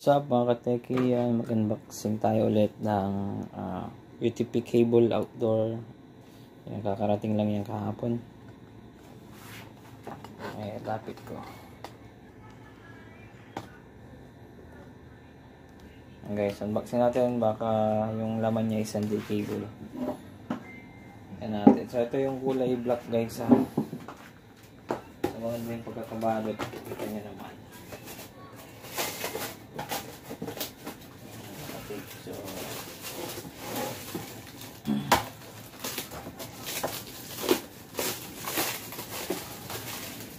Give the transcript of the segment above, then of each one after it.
What's up mga kateki, mag-unboxing tayo ulit ng UTP cable outdoor. Yan, kakarating lang yan kahapon. Ay, lapit ko. Guys, unboxing natin, baka yung laman niya is Sunday cable. Yan natin. So ito yung kulay black guys ha. So maganda yung pagkakabalot. Kita nyo naman. So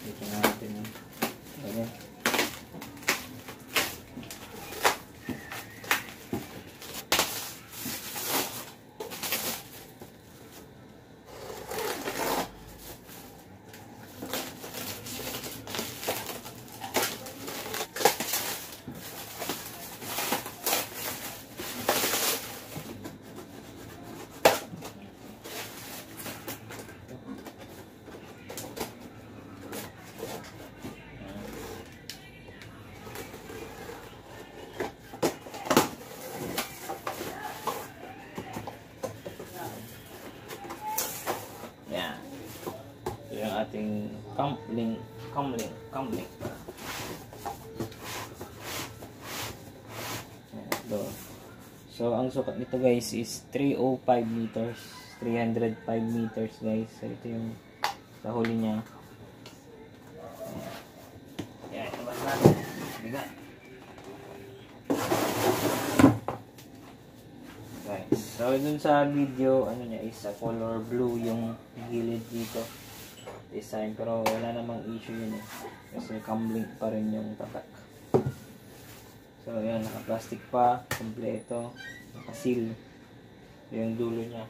dito natin ganyan. Yung ating comlink. So ang sukat nito guys is 305 meters, 305 meters guys. So ito yung sa huli niya. Yan, labas natin. Bigat. Guys, so dun sa video, ano niya is color blue yung gilid dito. Design, pero wala namang issue yun eh. Kasi comlink pa rin yung tatak. So yan, naka-plastic pa, kompleto, naka-seal yung dulo niya.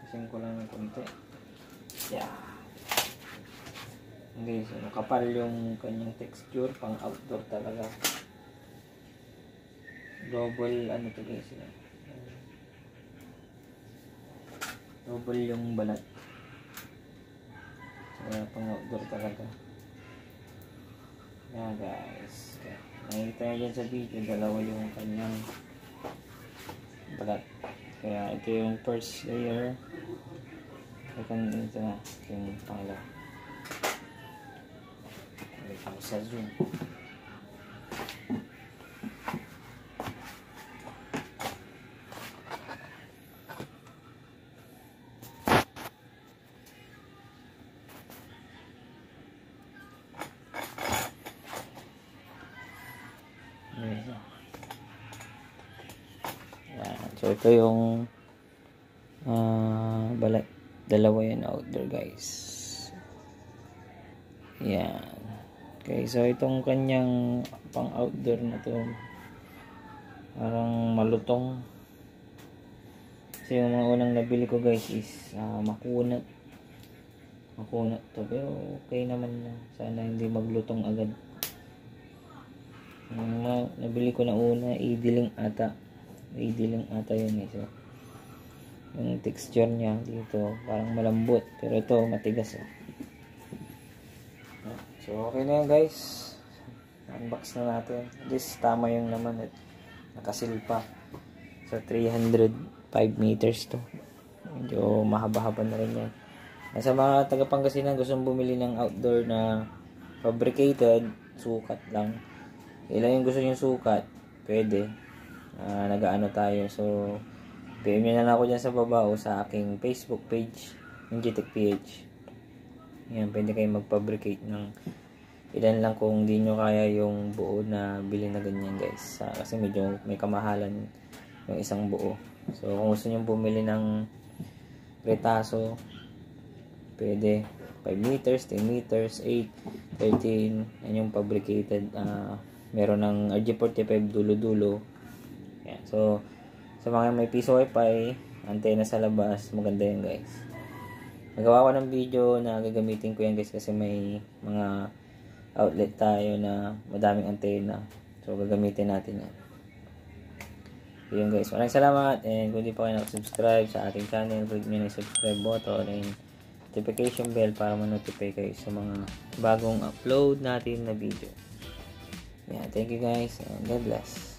Kasing ko lang ng konti. Yeah. Okay, so nakapal yung kanyang texture, pang outdoor talaga. Double ano to guys, double yung balat. So pang outdoor talaga. Yeah guys, nakikita nyo dyan sa video, dalawa yung kanyang balat. Kaya ito yung first layer, ito na yung pangalawa. Sa zoom. So ito yung balat, dalawa yan outdoor guys. Yan. Okay, so itong kanyang pang outdoor na to parang malutong. Kasi yung mga unang nabili ko guys is makunat to, pero okay naman na. Sana hindi maglutong agad. Yung nabili ko na una, idiling ata yun eh. So yung texture niya dito parang malambot, pero ito matigas eh. So okay na yan guys, unbox na natin. This tama yung naman at nakasil pa. So 305 meters to, medyo mahaba-haba na rin yan. Sa mga taga Pangasinan gustong bumili ng outdoor na fabricated, sukat lang. Ilan yung gusto yung sukat, pwede. Nag-aano tayo, so PM nyo na lang ako dyan sa baba o sa aking Facebook page, yung GTechPH. Yan, pwede kayo mag-fabricate ng ilan lang kung di nyo kaya yung buo na bili na ganyan guys. Kasi medyo may kamahalan yung isang buo. So kung gusto nyo bumili ng retaso, pwede 5 meters, 10 meters, 8, 13, yan yung fabricated. Meron ng RG45 dulo-dulo. Yan. So sa mga may piso wifi, antena sa labas, maganda yan guys. Nagawa ko ng video na gagamitin ko yan guys kasi may mga outlet tayo na madaming antena. So gagamitin natin yan. Yun guys, maraming salamat, and kung di pa kayo nakasubscribe sa ating channel, click nyo na yung subscribe button and notification bell para ma-notify kayo sa mga bagong upload natin na video. Yeah, thank you guys, and God bless.